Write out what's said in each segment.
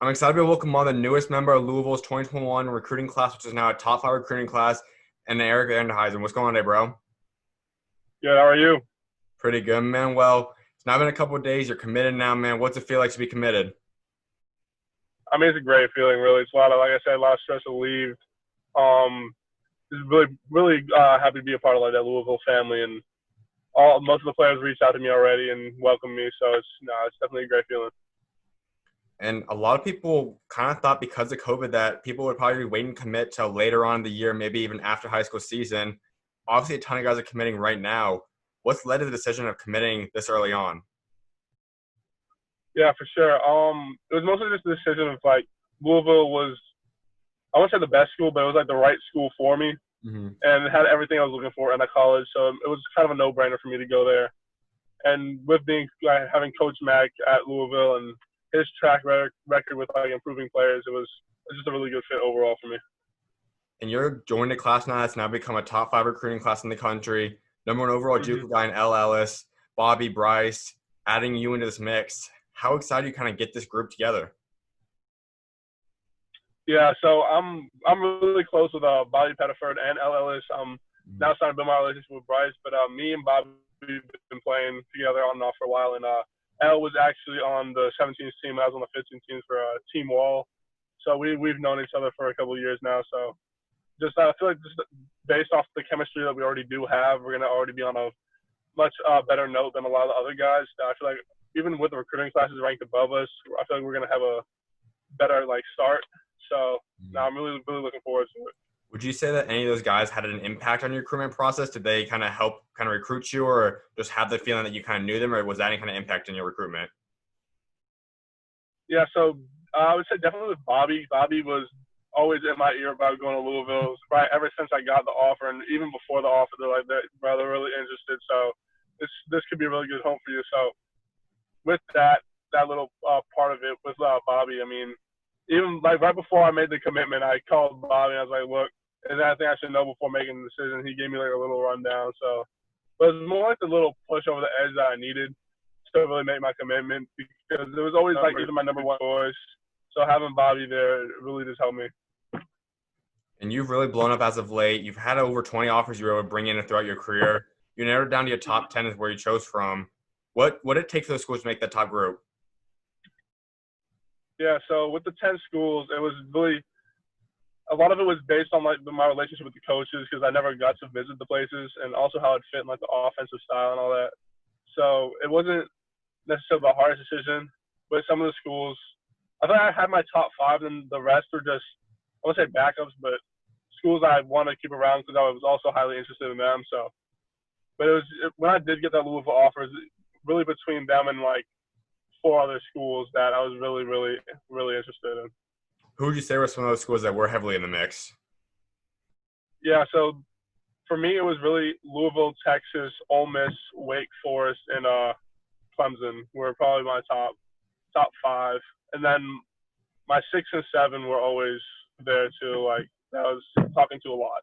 I'm excited to welcome on the newest member of Louisville's 2021 recruiting class, which is now a top five recruiting class, and Eric and Heijden. What's going on today, bro? Good. How are you? Pretty good, man. Well, it's now been a couple of days. You're committed now, man. What's it feel like to be committed? I mean, it's a great feeling, really. It's a lot of, like I said, a lot of stress relieved. Just really happy to be a part of like that Louisville family, and all most of the players reached out to me already and welcomed me. So it's definitely a great feeling. And a lot of people kind of thought because of COVID that people would probably wait and commit till later on in the year, maybe even after high school season. Obviously, a ton of guys are committing right now. What's led to the decision of committing this early on? Yeah, for sure. It was mostly just a decision of like Louisville was, I wouldn't say the best school, but it was like the right school for me, Hmm. and it had everything I was looking for in a college. So it was kind of a no-brainer for me to go there. And with being having Coach Mack at Louisville and his record with like improving players, it was just a really good fit overall for me. And you're joined a class now that's now become a top five recruiting class in the country. Number one overall Mm-hmm. JUCO guy in L. Ellis, Bobby Bryce, adding you into this mix. How excited you kind of get this group together? Yeah, so I'm really close with Bobby Pettiford and L. Ellis. I'm now starting to build my relationship with Bryce, but me and Bobby have been playing together on and off for a while, and L was actually on the 17th team. I was on the 15th team for Team Wall, so we've known each other for a couple of years now. So just I feel like just based off the chemistry that we already do have, we're gonna already be on a much better note than a lot of the other guys. I feel like even with the recruiting classes ranked above us, I feel like we're gonna have a better like start. So now I'm really looking forward to it. Would you say that any of those guys had an impact on your recruitment process? Did they kind of help kind of recruit you, or just have the feeling that you kind of knew them, or was that any kind of impact in your recruitment? Yeah, so I would say definitely with Bobby. Bobby was always in my ear about going to Louisville. Right ever since I got the offer, and even before the offer, they're like, "Bro, they're really interested. So this could be a really good home for you." So with that little part of it with Bobby, I mean, even like right before I made the commitment, I called Bobby. And I was like, "Look, is there anything I should know before making the decision?" He gave me like a little rundown. So, but it was more like the little push over the edge that I needed to really make my commitment because it was always like either my number one choice. So having Bobby there really just helped me. And you've really blown up as of late. You've had over 20 offers you were able to bring in throughout your career. You narrowed down to your top 10 is where you chose from. What did it take for the schools to make that top group? Yeah, so with the 10 schools, it was really a lot of it was based on like my relationship with the coaches because I never got to visit the places and also how it fit in like the offensive style and all that. So it wasn't necessarily the hardest decision, but some of the schools, I thought I had my top five, and the rest were just I won't say backups, but schools I want to keep around because I was also highly interested in them. So, but when I did get that Louisville offer, it was really between them and like four other schools that I was really interested in. Who would you say were some of those schools that were heavily in the mix? Yeah, so for me, it was really Louisville, Texas, Ole Miss, Wake Forest, and Clemson were probably my top five, and then my six and seven were always there too. Like I was talking to a lot.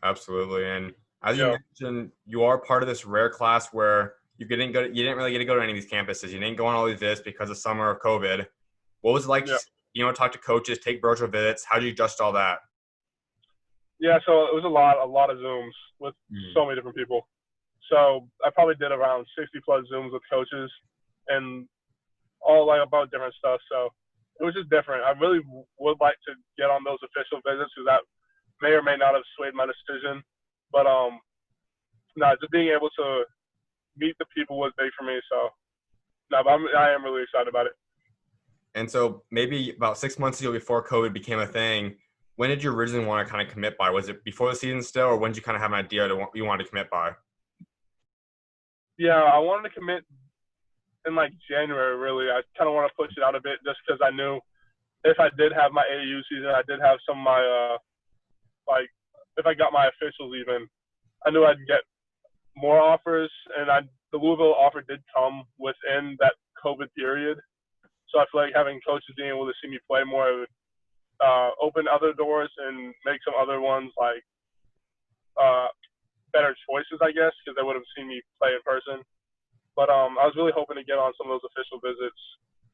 Absolutely. And as you Yeah, mentioned, you are part of this rare class where you didn't really get to go to any of these campuses. You didn't go on all these visits because of summer of COVID. What was it like yeah, to, talk to coaches, take virtual visits? How did you adjust all that? yeah. So it was a lot of Zooms with so many different people. So I probably did around 60 plus Zooms with coaches, and all like about different stuff. So it was just different. I really would like to get on those official visits because that may or may not have swayed my decision. But no, just being able to meet the people was big for me. So no, but I am really excited about it. And so maybe about 6 months ago before COVID became a thing, when did you originally want to kind of commit by? Was it before the season still, or when did you kind of have an idea to what you wanted to commit by? Yeah, I wanted to commit in like January. Really, I kind of want to push it out a bit just because I knew if I did have my AAU season, I did have some of my like if I got my officials even, I knew I'd get more offers, and the Louisville offer did come within that COVID period. So I feel like having coaches being able to see me play more would open other doors and make some other ones like uh, better choices, I guess, because they would have seen me play in person. But I was really hoping to get on some of those official visits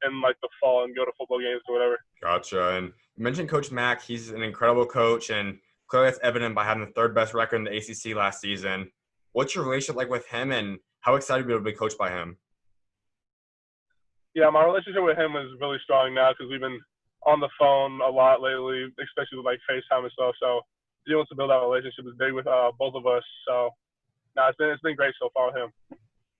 in like the fall and go to football games or whatever. Gotcha. And you mentioned Coach Mack. He's an incredible coach, and clearly that's evident by having the third best record in the ACC last season. What's your relationship like with him, and how excited are you to be coached by him? Yeah, my relationship with him is really strong now because we've been on the phone a lot lately, especially with like FaceTime and stuff. So being able to build that relationship is big with both of us. So it's been great so far with him.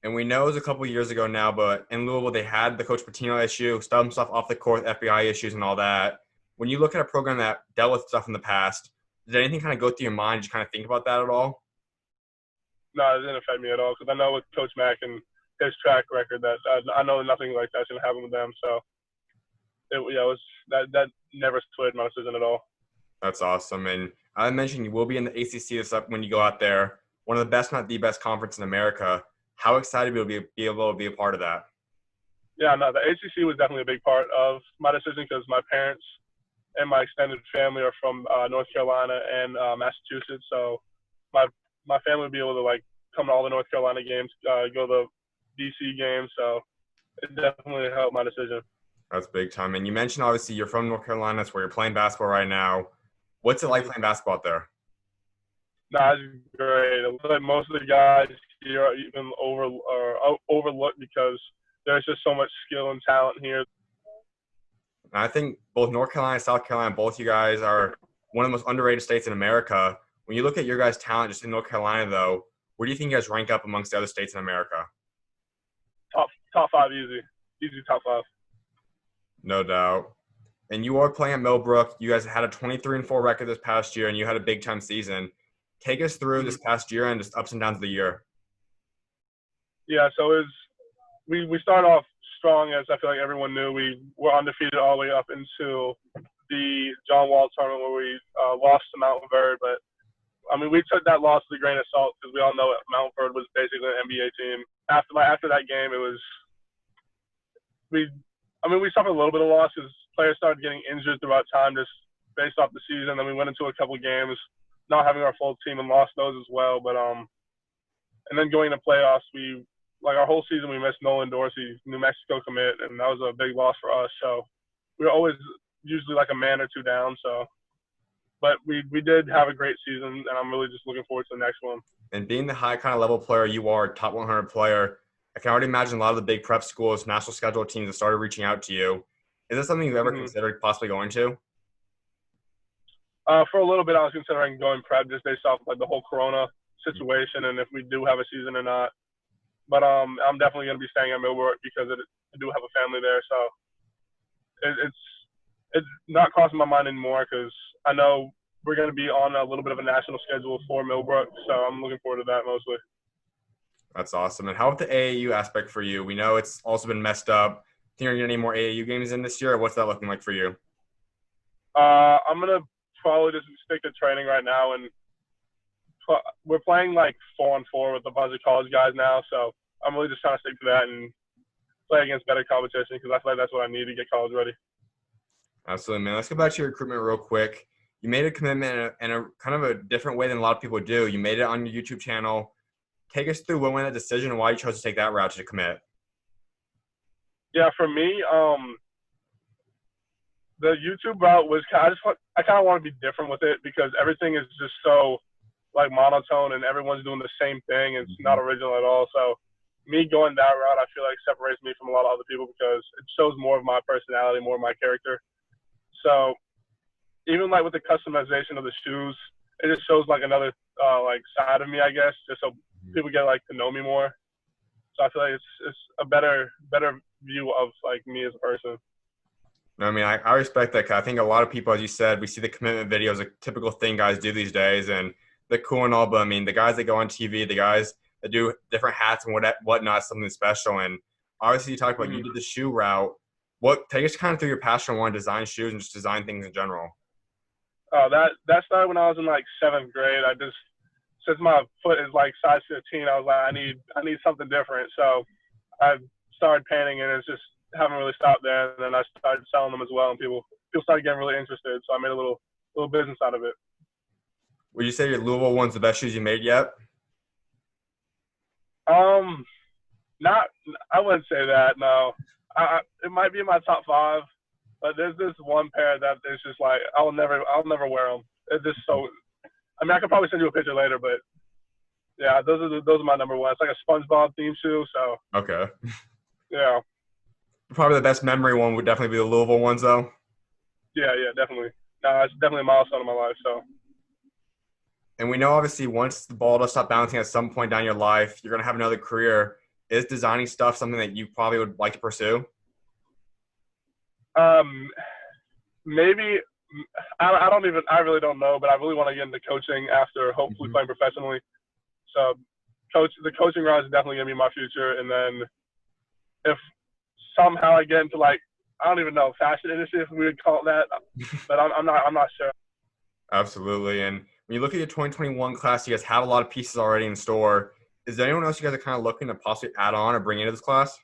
And we know it was a couple of years ago now, but in Louisville, they had the Coach Patino issue, stuff off the court, FBI issues, and all that. When you look at a program that dealt with stuff in the past, did anything kind of go through your mind? Did you kind of think about that at all? No, it didn't affect me at all because I know with Coach Mack and his track record that I know nothing like that's going to happen with them. So, it was that never swayed my decision at all. That's awesome. And I mentioned you will be in the ACC this up when you go out there. One of the best, not the best conference in America. How excited will you be able to be a part of that? Yeah, no, the ACC was definitely a big part of my decision because my parents and my extended family are from North Carolina and Massachusetts. So my family would be able to like come to all the North Carolina games, go to the DC games. So it definitely helped my decision. That's big time. And you mentioned obviously you're from North Carolina. That's where you're playing basketball right now. What's it like playing basketball out there? No, it's great. I feel like most of the guys here are even overlooked because there's just so much skill and talent here. And I think both North Carolina and South Carolina, both you guys are one of the most underrated states in America. When you look at your guys' talent just in North Carolina, though, where do you think you guys rank up amongst the other states in America? Top five, easy top five. No doubt. And you are playing at Millbrook. You guys had a 23-4 record this past year, and you had a big-time season. Take us through this past year and just ups and downs of the year. Yeah, so we started off strong, as I feel like everyone knew. We were undefeated all the way up into the John Wall tournament where we lost to Mount Verde. But, I mean, we took that loss with a grain of salt because we all know that Mount Verde was basically an NBA team. After that game, we suffered a little bit of loss because players started getting injured throughout time just based off the season. Then we went into a couple of games not having our full team and lost those as well. But and then going to playoffs, our whole season we missed Nolan Dorsey, New Mexico commit, and that was a big loss for us. So we were always usually like a man or two down. So, but we did have a great season, and I'm really just looking forward to the next one. And being the high kind of level player you are, top 100 player, I can already imagine a lot of the big prep schools, national schedule teams have started reaching out to you. Is this something you've ever considered possibly going to? For a little bit, I was considering going prep just based off like the whole Corona situation and if we do have a season or not. But I'm definitely going to be staying at Millbrook because I do have a family there. So it's not crossing my mind anymore because I know we're going to be on a little bit of a national schedule for Millbrook. So I'm looking forward to that mostly. That's awesome. And how about the AAU aspect for you? We know it's also been messed up. Think you're going to need more AAU games in this year, or what's that looking like for you? I'm going to probably just stick to training right now, and we're playing like 4-on-4 with a bunch of college guys now, so I'm really just trying to stick to that and play against better competition because I feel like that's what I need to get college ready. Absolutely, man. Let's go back to your recruitment real quick. You made a commitment in a kind of a different way than a lot of people do. You made it on your YouTube channel. Take us through what went that decision and why you chose to take that route to commit. Yeah, for me, the YouTube route was I kind of want to be different with it because everything is just so like monotone and everyone's doing the same thing. It's not original at all. So me going that route, I feel like separates me from a lot of other people because it shows more of my personality, more of my character. So even like with the customization of the shoes, it just shows like another like side of me, I guess, just so people get like to know me more. So I feel like it's a better view of like me as a person. I mean, I respect that. I think a lot of people, as you said, we see the commitment videos, a typical thing guys do these days, and they're cool and all. But I mean, the guys that go on TV, the guys that do different hats and whatnot, something special. And obviously, you talked about you did the shoe route. Take us kind of through your passion on wanting to design shoes and just design things in general. That started when I was in like 7th grade. Since my foot is like size 15, I was like, I need something different. So I started painting, and it's just haven't really stopped there. And then I started selling them as well, and people started getting really interested. So I made a little business out of it. Would you say your Louisville one's the best shoes you made yet? I wouldn't say that. No, It might be in my top 5, but there's this one pair that is just like I'll never wear them. It's just so. I mean, I could probably send you a picture later, but yeah, those are my number one. It's like a SpongeBob theme shoe, so Okay. yeah, Probably the best memory one would definitely be the Louisville ones, though. yeah, definitely. No, it's definitely a milestone in my life. So And we know, obviously, once the ball does stop bouncing at some point down your life, you're going to have another career. Is designing stuff something that you probably would like to pursue? um, maybe I really don't know, but I really want to get into coaching after hopefully playing professionally. So the coaching route is definitely gonna be my future. And then if somehow I get into like I don't even know fashion industry if we would call it that, but I'm not sure. Absolutely. And when you look at your 2021 class, you guys have a lot of pieces already in store. Is there anyone else you guys are kind of looking to possibly add on or bring into this class?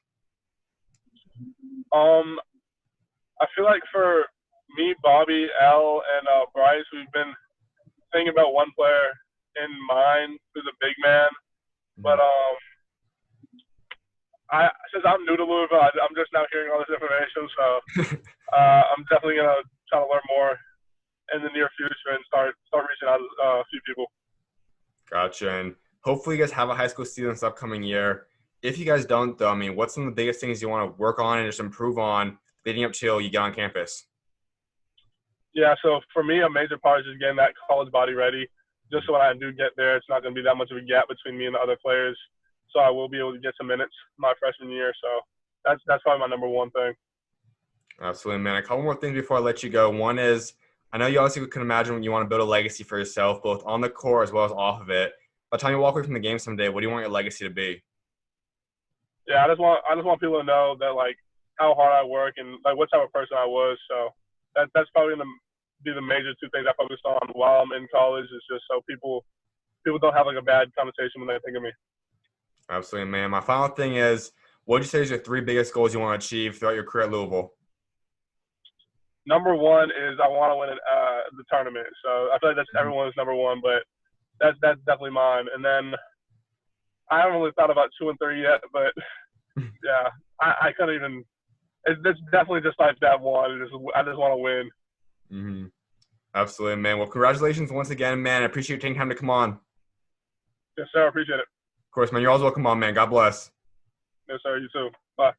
Um, I feel like for me, Bobby, L, and Bryce, we've been thinking about one player in mind who's a big man, but since I'm new to Louisville, I'm just now hearing all this information, so I'm definitely gonna try to learn more in the near future and start reaching out to a few people. Gotcha. And hopefully you guys have a high school season this upcoming year. If you guys don't, though, I mean, what's some of the biggest things you want to work on and just improve on leading up till you get on campus? Yeah, so for me, a major part is just getting that college body ready. Just so when I do get there, it's not going to be that much of a gap between me and the other players. So I will be able to get some minutes my freshman year. So that's probably my number one thing. Absolutely, man. A couple more things before I let you go. One is, I know you obviously can imagine when you want to build a legacy for yourself, both on the court as well as off of it. By the time you walk away from the game someday, what do you want your legacy to be? Yeah, I just want people to know that like how hard I work and like what type of person I was. So that's probably gonna be the major two things I focused on while I'm in college. Is just so people don't have like a bad connotation when they think of me. Absolutely, man. My final thing is, what would you say is your 3 biggest goals you want to achieve throughout your career at Louisville? Number one is I want to win the tournament. So I feel like that's everyone's number one, but that's definitely mine. And then I haven't really thought about 2 and 3 yet, but yeah, I couldn't even. It's definitely just like that one. I just want to win. Mm-hmm. Absolutely, man. Well, congratulations once again, man. I appreciate you taking time to come on. Yes, sir. I appreciate it. Of course, man. You're always welcome on, man. God bless. Yes, sir. You too. Bye.